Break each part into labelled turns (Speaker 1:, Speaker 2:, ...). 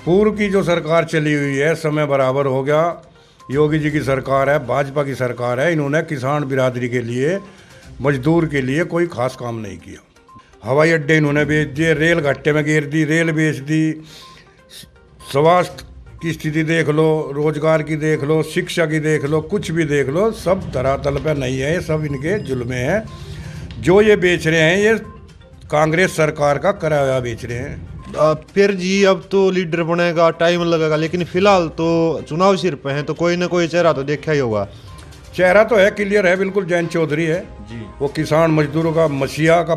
Speaker 1: पूर्व की जो सरकार चली हुई है समय बराबर हो गया। योगी जी की सरकार है, भाजपा की सरकार है, इन्होंने किसान बिरादरी के लिए, मजदूर के लिए कोई खास काम नहीं किया। हवाई अड्डे इन्होंने बेच दिए, रेल घाटे में घेर दी, रेल बेच दी, स्वास्थ्य की स्थिति देख लो, रोजगार की देख लो, शिक्षा की देख लो, कुछ भी देख लो, सब धरातल पे नहीं है, ये सब इनके जुल्मे हैं। जो ये बेच रहे हैं ये कांग्रेस सरकार का कराया बेच रहे हैं।
Speaker 2: फिर जी अब तो लीडर बनेगा, टाइम लगेगा, लेकिन फिलहाल तो चुनाव सिर पे है तो कोई ना कोई चेहरा तो देखा ही होगा।
Speaker 1: चेहरा तो है, क्लियर है, बिल्कुल जयंत चौधरी है
Speaker 2: जी।
Speaker 1: वो किसान मजदूरों का मसीहा का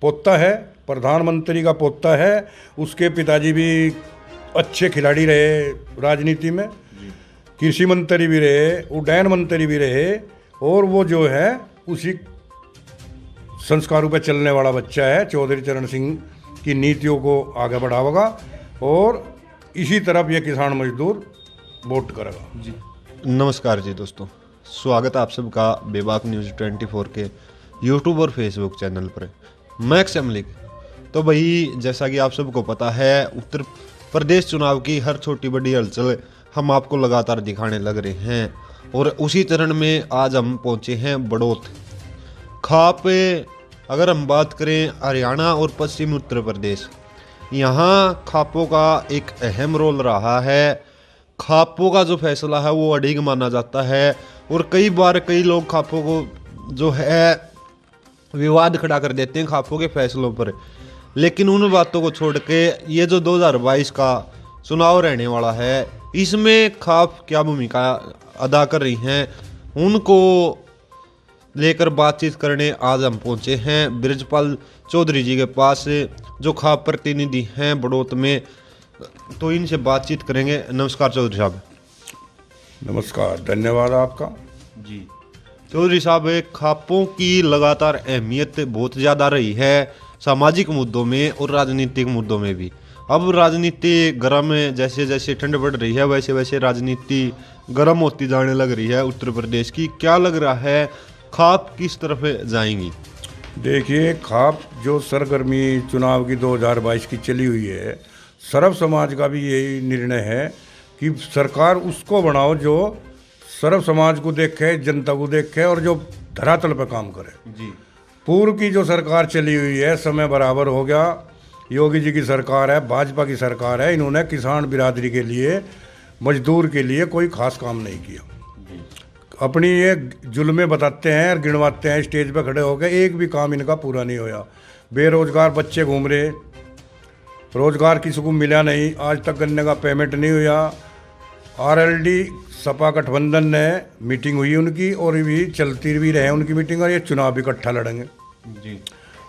Speaker 1: पोता है, प्रधानमंत्री का पोता है। उसके पिताजी भी अच्छे खिलाड़ी रहे राजनीति में, कृषि मंत्री भी रहे, उड्डयन मंत्री भी रहे, और वो जो है उसी संस्कारों पर चलने वाला बच्चा है। चौधरी चरण सिंह की नीतियों को आगे बढ़ाएगा और इसी तरफ ये किसान मजदूर वोट करेगा।
Speaker 2: जी नमस्कार जी दोस्तों, स्वागत है आप सबका बेबाक न्यूज़ 24 के यूट्यूब और फेसबुक चैनल पर। मैं एक्सएम मलिक। तो भाई जैसा कि आप सबको पता है, उत्तर प्रदेश चुनाव की हर छोटी बड़ी हलचल हम आपको लगातार दिखाने लग रहे हैं, और उसी चरण में आज हम पहुंचे हैं बड़ौत खाप। अगर हम बात करें हरियाणा और पश्चिमी उत्तर प्रदेश, यहाँ खापों का एक अहम रोल रहा है। खापों का जो फैसला है वो अडिग माना जाता है, और कई बार कई लोग खापों को जो है विवाद खड़ा कर देते हैं खापों के फैसलों पर। लेकिन उन बातों को छोड़ के ये जो 2022 का चुनाव रहने वाला है, इसमें खाप क्या भूमिका अदा कर रही हैं, उनको लेकर बातचीत करने आज हम पहुंचे हैं बृजपाल चौधरी जी के पास, जो खाप प्रतिनिधि हैं बड़ौत में। तो इनसे बातचीत करेंगे। नमस्कार चौधरी साहब।
Speaker 1: नमस्कार, धन्यवाद आपका।
Speaker 2: जी चौधरी साहब, खापों की लगातार अहमियत बहुत ज़्यादा रही है सामाजिक मुद्दों में और राजनीतिक मुद्दों में भी। अब राजनीति गर्म, जैसे जैसे ठंड बढ़ रही है वैसे वैसे राजनीति गर्म होती जाने लग रही है उत्तर प्रदेश की। क्या लग रहा है, खाप किस तरफ जाएंगी?
Speaker 1: देखिए, खाप जो सरगर्मी चुनाव की 2022 की चली हुई है, सर्व समाज का भी यही निर्णय है कि सरकार उसको बनाओ जो सर्व समाज को देखे, जनता को देखे और जो धरातल पर काम करे।
Speaker 2: जी।
Speaker 1: पूर्व की जो सरकार चली हुई है समय बराबर हो गया। योगी जी की सरकार है, भाजपा की सरकार है, इन्होंने किसान बिरादरी के लिए, मजदूर के लिए कोई खास काम नहीं किया। अपनी ये जुल्मे बताते हैं और गिनवाते हैं स्टेज पे खड़े होकर, एक भी काम इनका पूरा नहीं होया। बेरोजगार बच्चे घूम रहे, रोजगार किसी को मिला नहीं, आज तक गन्ने का पेमेंट नहीं हुआ। आरएलडी सपा गठबंधन ने मीटिंग हुई उनकी, और भी चलती भी रहे उनकी मीटिंग, और ये चुनाव इकट्ठा लड़ेंगे।
Speaker 2: जी।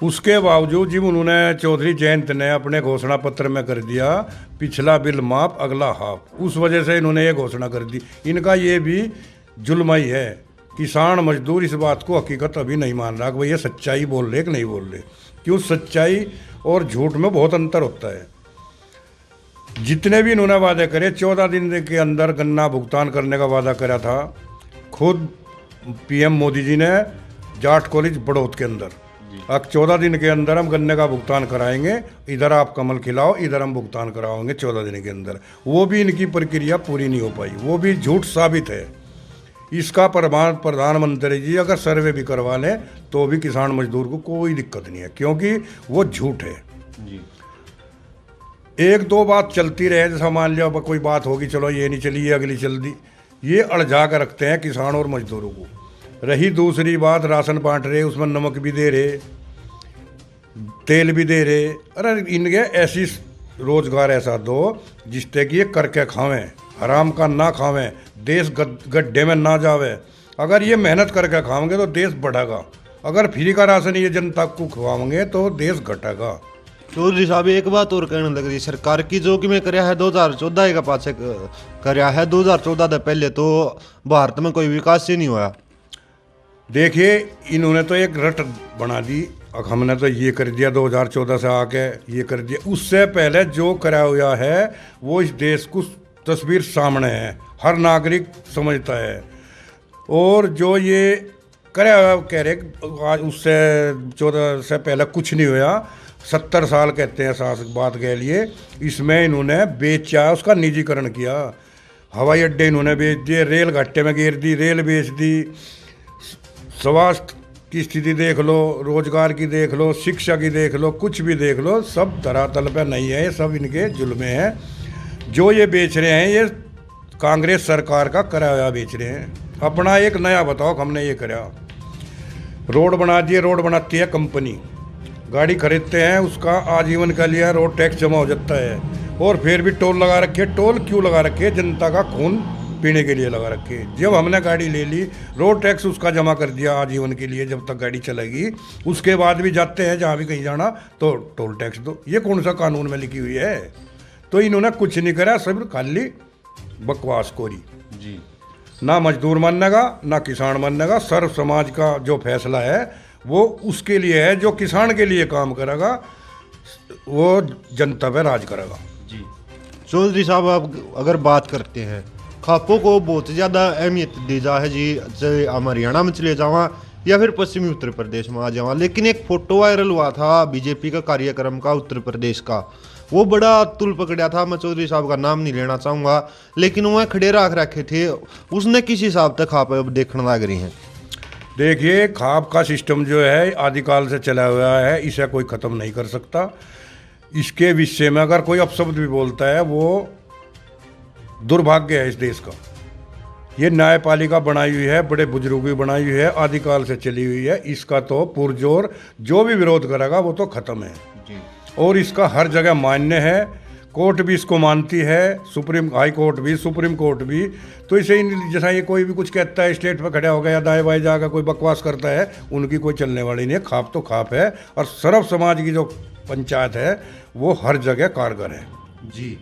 Speaker 1: उसके बावजूद जब उन्होंने चौधरी जयंत ने अपने घोषणा पत्र में कर दिया पिछला बिल माफ अगला हाफ, उस वजह से इन्होंने ये घोषणा कर दी। इनका ये भी जुल्म ही है। किसान मजदूर इस बात को हकीकत अभी नहीं मान रहा कि भैया सच्चाई बोल रहे कि नहीं बोल रहे, क्यों सच्चाई और झूठ में बहुत अंतर होता है। जितने भी इन्होंने वादे करे, 14 दिन के अंदर गन्ना भुगतान करने का वादा करा था खुद पीएम मोदी जी ने जाट कॉलेज बड़ौत के अंदर। अब 14 दिन के अंदर हम गन्ने का भुगतान कराएंगे, इधर आप कमल खिलाओ, इधर हम भुगतान कराओगे 14 दिन के अंदर। वो भी इनकी प्रक्रिया पूरी नहीं हो पाई, वो भी झूठ साबित है। इसका प्रमाण प्रधानमंत्री जी अगर सर्वे भी करवा लें तो भी किसान मजदूर को कोई दिक्कत नहीं है, क्योंकि वो झूठ है।
Speaker 2: जी।
Speaker 1: एक दो बात चलती रहे, जैसा मान लिया कोई बात होगी, चलो ये नहीं चली, ये अगली चल दी, ये अड़झा कर रखते हैं किसान और मजदूरों को। रही दूसरी बात, राशन बांट रहे, उसमें नमक भी दे रहे, तेल भी दे रहे। अरे इनके ऐसी रोजगार ऐसा दो जिससे कि ये करके खावें, हराम का ना खावें, देश गड्ढे में ना जावे। अगर ये मेहनत करके खाओगे तो देश बढ़ेगा, अगर फ्री का राशन ये जनता को खवाओगे तो देश घटेगा।
Speaker 2: चौधरी साहब, एक बात और कहने लग रही, सरकार की जो कि मैं कराया है 2014 का पास कराया है, 2014 से पहले तो भारत में कोई विकास ही नहीं हुआ।
Speaker 1: देखिए, इन्होंने तो एक रट बना दी, अब हमने तो ये कर दिया 2014 से आके ये कर दिया। उससे पहले जो करा हुआ है वो इस देश को तस्वीर सामने है, हर नागरिक समझता है। और जो ये करे कह रहे आज उससे 14 से पहले कुछ नहीं हुआ, 70 साल कहते हैं शासक बात के लिए। इसमें इन्होंने बेचा, उसका निजीकरण किया, हवाई अड्डे इन्होंने बेच दिए, रेल घाटे में गिर दी, रेल बेच दी, स्वास्थ्य की स्थिति देख लो, रोजगार की देख लो, शिक्षा की देख लो, कुछ भी देख लो, सब धरातल पे नहीं है, ये सब इनके जुल्मे हैं। जो ये बेच रहे हैं ये कांग्रेस सरकार का कराया बेच रहे हैं। अपना एक नया बताओ, हमने ये करा, रोड बना दिए, रोड बनाती है कंपनी, गाड़ी खरीदते हैं, उसका आजीवन का लिया रोड टैक्स जमा हो जाता है, और फिर भी टोल लगा रखे। टोल क्यों लगा रखे? जनता का खून पीने के लिए लगा रखे। जब हमने गाड़ी ले ली, रोड टैक्स उसका जमा कर दिया आजीवन के लिए, जब तक गाड़ी चलेगी। उसके बाद भी जाते हैं जहाँ भी कहीं जाना तो टोल टैक्स दो। ये कौन सा कानून में लिखी हुई है? तो इन्होंने कुछ नहीं करा, सब खाली बकवास कोरी
Speaker 2: जी।
Speaker 1: ना मजदूर मानेगा ना किसान मानेगा। सर्व समाज का जो फैसला है वो उसके लिए है, जो किसान के लिए काम करेगा वो जनता पे राज करेगा।
Speaker 2: जी चौधरी साहब, आप अगर बात करते हैं खापों को बहुत ज़्यादा अहमियत दी जा है जी, चाहे हम हरियाणा में चले जावा या फिर पश्चिमी उत्तर प्रदेश में आ जावा। लेकिन एक फोटो वायरल हुआ था बीजेपी का कार्यक्रम का उत्तर प्रदेश का, वो बड़ा तुल पकड़ा था। मैं चौधरी साहब का नाम नहीं लेना चाहूँगा, लेकिन वह खड़े रख रखे थे, उसने किस हिसाब तक खाप अब देखने लग रही हैं?
Speaker 1: देखिए, खाप का सिस्टम जो है आदिकाल से चला हुआ है, इसे कोई ख़त्म नहीं कर सकता। इसके विषय में अगर कोई अपशब्द भी बोलता है वो दुर्भाग्य है इस देश का। ये न्यायपालिका बनाई हुई है, बड़े बुजुर्ग भी बनाई हुई है, आदिकाल से चली हुई है। इसका तो पुरजोर जो भी विरोध करेगा वो तो ख़त्म है
Speaker 2: जी।
Speaker 1: और इसका हर जगह मान्य है, कोर्ट भी इसको मानती है, सुप्रीम हाई कोर्ट भी, सुप्रीम कोर्ट भी। तो इसे जैसा ये कोई भी कुछ कहता है, स्टेट पे खड़ा हो गया, दाएं बाएं जाकर कोई बकवास करता है, उनकी कोई चलने वाली नहीं है। खाप तो खाप है, और सर्व समाज की जो पंचायत है वो हर जगह कारगर है
Speaker 2: जी।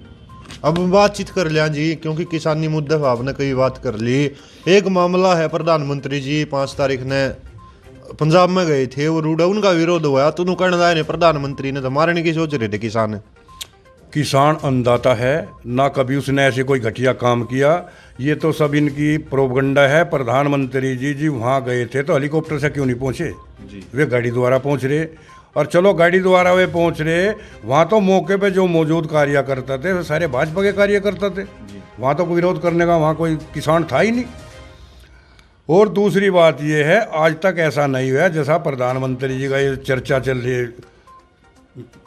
Speaker 2: अब बातचीत कर लिया जी, क्योंकि किसानी मुद्दे पर आपने कई बात कर ली। एक मामला है, प्रधानमंत्री जी 5 तारीख ने पंजाब में गए थे, वो रूडा उनका विरोध हुआ, तो कहना ने प्रधानमंत्री ने तो मारने की सोच रहे थे किसान।
Speaker 1: किसान अन्नदाता है, ना कभी उसने ऐसे कोई घटिया काम किया। ये तो सब इनकी प्रोपगंडा है। प्रधानमंत्री जी वहाँ गए थे तो हेलीकॉप्टर से क्यों नहीं पहुँचे
Speaker 2: जी?
Speaker 1: वे गाड़ी द्वारा पहुँच रहे, और चलो गाड़ी द्वारा वे पहुँच रहे, वहाँ तो मौके पे जो मौजूद कार्यकर्ता थे वे सारे भाजपा के कार्यकर्ता थे। वहाँ तो कोई विरोध करने का वहाँ कोई किसान था ही नहीं। और दूसरी बात ये है, आज तक ऐसा नहीं हुआ जैसा प्रधानमंत्री जी का ये चर्चा चल रही है,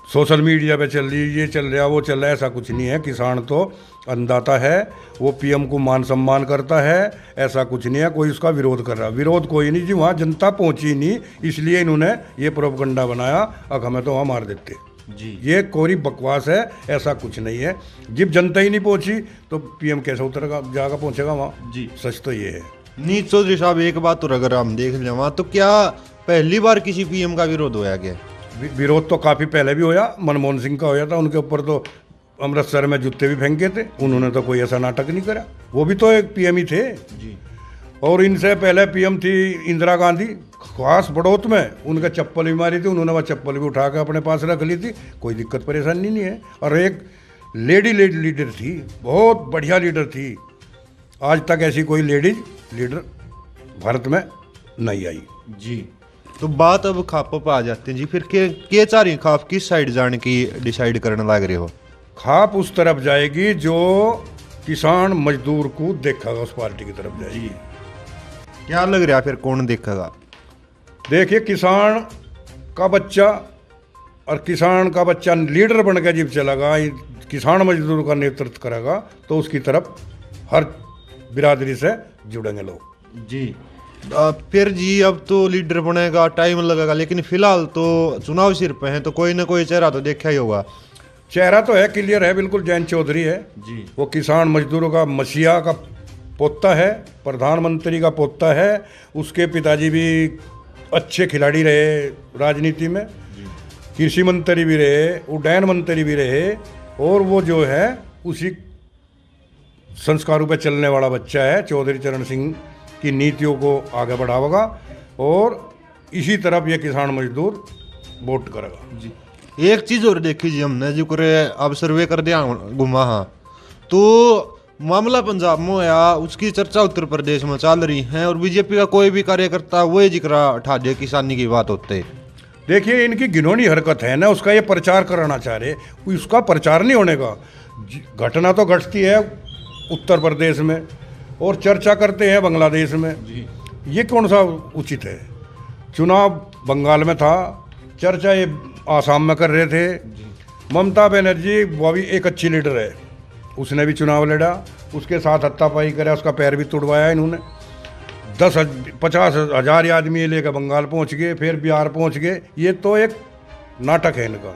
Speaker 1: सोशल मीडिया पे चल रही है, ये चल रहा वो चल रहा है, ऐसा कुछ नहीं है। किसान तो अन्नदाता है, वो पीएम को मान सम्मान करता है, ऐसा कुछ नहीं है कोई उसका विरोध कर रहा। विरोध कोई नहीं जी, वहाँ जनता पहुँची नहीं, इसलिए इन्होंने ये प्रोपगंडा बनाया, अब हमें तो वहाँ मार देते
Speaker 2: जी।
Speaker 1: ये कोरी बकवास है, ऐसा कुछ नहीं है। जब जनता ही नहीं पहुँची तो पीएम कैसे उतरेगा, जाकर पहुँचेगा वहाँ
Speaker 2: जी।
Speaker 1: सच तो ये है।
Speaker 2: नहीं चौधरी साहब, एक बात और अगर हम देख लें वहाँ, तो क्या पहली बार किसी पीएम का विरोध होया गया?
Speaker 1: विरोध तो काफ़ी पहले भी होया, मनमोहन सिंह का होया था, उनके ऊपर तो अमृतसर में जूते भी फेंके थे, उन्होंने तो कोई ऐसा नाटक नहीं करा, वो भी तो एक पीएम ही थे
Speaker 2: जी।
Speaker 1: और इनसे पहले पीएम थी इंदिरा गांधी, खास बड़ौत में, उनका चप्पल भी मारी थी, उन्होंने वह चप्पल भी उठा कर अपने पास रख ली थी, कोई दिक्कत परेशानी नहीं है। और एक लेडी लीडर थी, बहुत बढ़िया लीडर थी, आज तक ऐसी कोई लेडीज लीडर भारत में नहीं आई
Speaker 2: जी। तो बात अब खापों पर आ जाते हैं जी, फिर के चाह रही खाप किस साइड जाने की डिसाइड करने लग रहे हो?
Speaker 1: खाप उस तरफ जाएगी जो किसान मजदूर को देखेगा, उस पार्टी की तरफ जाएगी।
Speaker 2: क्या लग रहा है फिर कौन देखेगा?
Speaker 1: देखिए, किसान का बच्चा और किसान का बच्चा लीडर बन के जब चलेगा, किसान मजदूर का नेतृत्व करेगा, तो उसकी तरफ हर बिरादरी से जुड़ेंगे लोग
Speaker 2: जी। फिर जी अब तो लीडर बनेगा, टाइम लगेगा, लेकिन फिलहाल तो चुनाव सिर पे हैं, तो कोई ना कोई चेहरा तो देखा ही होगा।
Speaker 1: चेहरा तो है, क्लियर है, बिल्कुल जयंत चौधरी है
Speaker 2: जी।
Speaker 1: वो किसान मजदूरों का मसीहा का पोता है, प्रधानमंत्री का पोता है। उसके पिताजी भी अच्छे खिलाड़ी रहे राजनीति में, कृषि मंत्री भी रहे, उड्डयन मंत्री भी रहे, और वो जो है उसी संस्कारों पे चलने वाला बच्चा है। चौधरी चरण सिंह की नीतियों को आगे बढ़ाएगा और इसी तरफ ये किसान मजदूर वोट करेगा
Speaker 2: जी। एक चीज़ और देखी जी हमने, जो करे अब सर्वे कर दिया घुमा, हाँ, तो मामला पंजाब में होया, उसकी चर्चा उत्तर प्रदेश में चल रही है और बीजेपी का कोई भी कार्यकर्ता वही जिक्र उठा दे किसानी की बात होते।
Speaker 1: देखिए इनकी घिनौनी हरकत है ना, उसका ये प्रचार कराना चाह रहे, उसका प्रचार नहीं होने का। घटना तो घटती है उत्तर प्रदेश में और चर्चा करते हैं बांग्लादेश में। ये कौन सा उचित है? चुनाव बंगाल में था, चर्चा ये आसाम में कर रहे थे। ममता बनर्जी वो भी एक अच्छी लीडर है, उसने भी चुनाव लड़ा, उसके साथ हत्तापाई करा, उसका पैर भी तुड़वाया इन्होंने। 50,000 आदमी लेकर बंगाल पहुंच गए, फिर बिहार पहुंच गए। ये तो एक नाटक है इनका,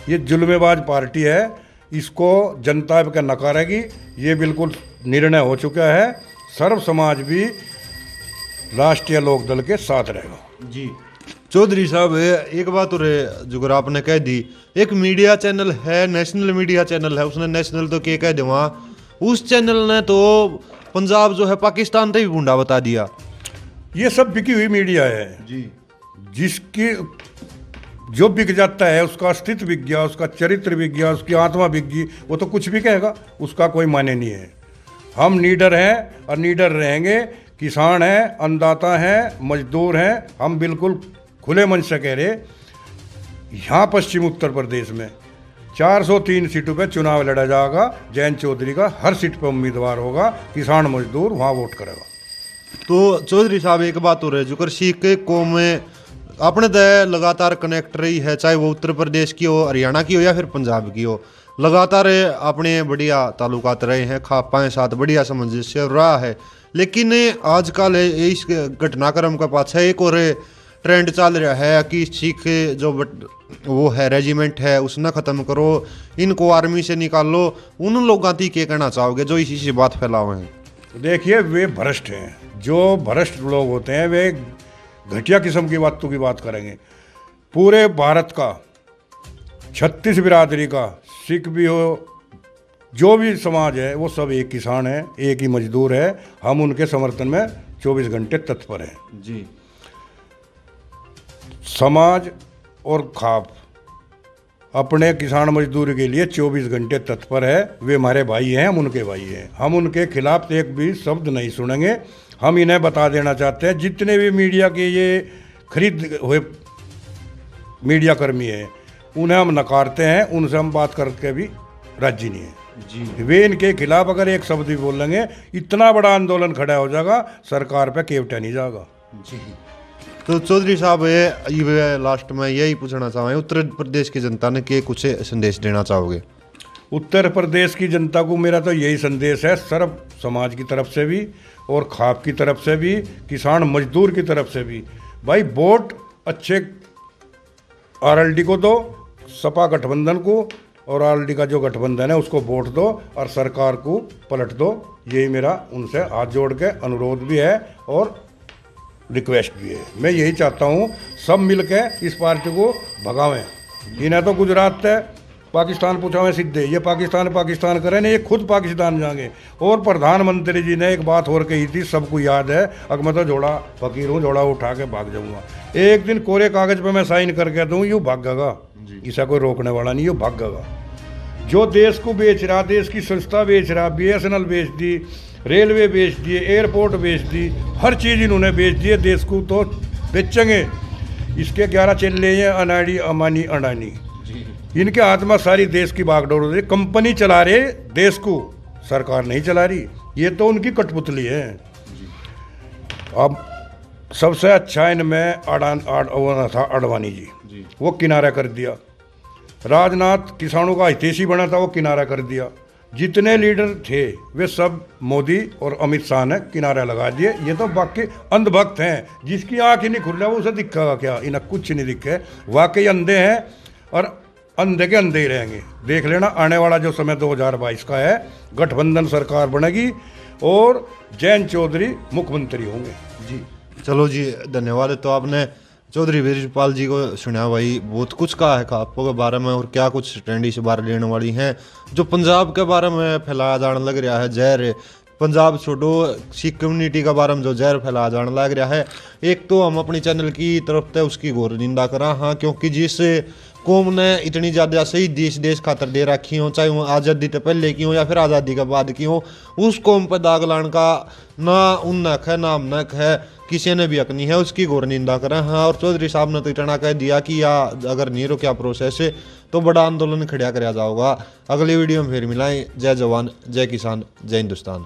Speaker 1: ये जुल्मेबाज पार्टी है, इसको जनता का नकारेगी। ये बिल्कुल निर्णय हो चुका है, सर्व समाज भी राष्ट्रीय लोकदल के साथ रहेगा।
Speaker 2: जी चौधरी साहब, एक बात और जुगर आपने कह दी, एक मीडिया चैनल है, नेशनल मीडिया चैनल है, उसने नेशनल तो क्या कह दे वहाँ, उस चैनल ने तो पंजाब जो है पाकिस्तान से भी बूंदा बता दिया।
Speaker 1: ये सब बिकी हुई मीडिया है
Speaker 2: जी,
Speaker 1: जिसकी जो बिक जाता है उसका अस्तित्व बिक गया, उसका चरित्र बिक गया, उसकी आत्मा बिक गई, वो तो कुछ भी कहेगा, उसका कोई माने नहीं है। हम नीडर हैं और नीडर रहेंगे, किसान हैं, अन्नदाता हैं, मजदूर हैं, हम बिल्कुल खुले मन से कह रहे। यहाँ पश्चिम उत्तर प्रदेश में 403 सीटों पे चुनाव लड़ा जाएगा, जयंत चौधरी का हर सीट पे उम्मीदवार होगा, किसान मजदूर वहाँ वोट करेगा।
Speaker 2: तो चौधरी साहब एक बात हो रही है, जुकर सीख के कौम में अपने दे लगातार कनेक्ट रही है, चाहे वो उत्तर प्रदेश की हो, हरियाणा की हो या फिर पंजाब की हो, लगातार अपने बढ़िया ताल्लुकात रहे हैं, खापाएं साथ बढ़िया सामंजस्य रहा है। लेकिन आजकल इस घटनाक्रम का पाछे एक और ट्रेंड चल रहा है कि सिख जो वो है रेजिमेंट है उसने ख़त्म करो, इनको आर्मी से निकालो। उन लोगों की क्या कहना चाहोगे जो इसी से बात फैलाओ हैं?
Speaker 1: देखिए वे भ्रष्ट हैं, जो भ्रष्ट लोग होते हैं वे घटिया किस्म की बातों की बात करेंगे। पूरे भारत का 36 बिरादरी का, सिख भी हो, जो भी समाज है, वो सब एक किसान है, एक ही मजदूर है। हम उनके समर्थन में 24 घंटे तत्पर हैं।
Speaker 2: जी,
Speaker 1: समाज और खाप अपने किसान मजदूर के लिए 24 घंटे तत्पर है। वे हमारे भाई हैं, हम उनके भाई हैं, हम उनके खिलाफ एक भी शब्द नहीं सुनेंगे। हम इन्हें बता देना चाहते हैं, जितने भी मीडिया के ये खरीद हुए मीडिया कर्मी हैं उन्हें हम नकारते हैं, उनसे हम बात करके भी राजी नहीं है जी। वे इनके खिलाफ अगर एक शब्द भी बोलेंगे, इतना बड़ा आंदोलन खड़ा हो जाएगा, सरकार पे केवटा नहीं जाएगा
Speaker 2: जी। तो चौधरी साहब ये लास्ट में यही पूछना चाहें, उत्तर प्रदेश की जनता ने के कुछ संदेश देना चाहोगे?
Speaker 1: उत्तर प्रदेश की जनता को मेरा तो यही संदेश है, सर्व समाज की तरफ से भी और खाप की तरफ से भी, किसान मजदूर की तरफ से भी, भाई वोट अच्छे आरएलडी को दो, सपा गठबंधन को, और आरएलडी का जो गठबंधन है उसको वोट दो और सरकार को पलट दो। यही मेरा उनसे हाथ जोड़ के अनुरोध भी है और रिक्वेस्ट भी है। मैं यही चाहता हूँ सब मिल के इस पार्टी को भगावें। इन्हें तो गुजरात से पाकिस्तान पूछावें सीधे, ये पाकिस्तान करें नहीं, ये खुद पाकिस्तान जाएंगे। और प्रधानमंत्री जी ने एक बात और कही थी, सबको याद है, अगर मैं तो जोड़ा फकीर हूँ, जोड़ा उठा के भाग जाऊँगा। एक दिन कोरे कागज पे मैं साइन करके दूँ, यूँ भागेगा, इसे कोई रोकने वाला नहीं, यूँ भागेगा। जो देश को बेच रहा, देश की संस्था बेच रहा, BSNL बेच दी, रेलवे बेच दिए, एयरपोर्ट बेच दी, हर चीज़ इन्होंने बेच दी है, देश को तो बेचेंगे। इसके 11 चेले हैं, अनाड़ी अमानी अडानी, इनके हाथ में सारी देश की बागडोर हो रही, कंपनी चला रहे देश को, सरकार नहीं चला रही, ये तो उनकी कठपुतली है। अब सबसे अच्छा इनमें था अडवाणी जी, वो किनारा कर दिया। राजनाथ किसानों का हितैषी बना था, वो किनारा कर दिया। जितने लीडर थे वे सब मोदी और अमित शाह ने किनारा लगा दिए। ये तो बाकी अंधभक्त हैं, जिसकी आँख ही नहीं खुल रहा वो उसे दिखेगा क्या? इन्हें कुछ नहीं दिखे, वाकई अंधे हैं और अंधे के अंधे ही रहेंगे। देख लेना आने वाला जो समय 2022 का है, गठबंधन सरकार बनेगी और जयंत चौधरी मुख्यमंत्री होंगे
Speaker 2: जी। चलो जी, धन्यवाद। तो आपने चौधरी वीरपाल जी को सुना भाई, बहुत कुछ कहा है खापों के बारे में और क्या कुछ ट्रेंडी से बाहर लेने वाली हैं, जो पंजाब के बारे में फैलाया जाने लग रहा है जहर। पंजाब छोड़ो, सिख कम्युनिटी के बारे में जो जहर फैलाया जाने लग रहा है, एक तो हम अपनी चैनल की तरफ से उसकी घोर निंदा करा। हाँ, क्योंकि जिस कौम ने इतनी ज़्यादा शहीद देश खातर दे रखी हो, चाहे वो आज़ादी तो पहले की हो या फिर आज़ादी के बाद की हो, उस कौम पर दाग लाने का ना उन हक है ना हम हक है, किसी ने भी हक नहीं है, उसकी घोर निंदा करें। हाँ, और चौधरी साहब ने तो इतना कह दिया कि या अगर नहीं रोका प्रोसेस है तो बड़ा आंदोलन खड़ा कराया जाएगा। अगली वीडियो में फिर मिलाएं। जय जवान, जय किसान, जय हिंदुस्तान।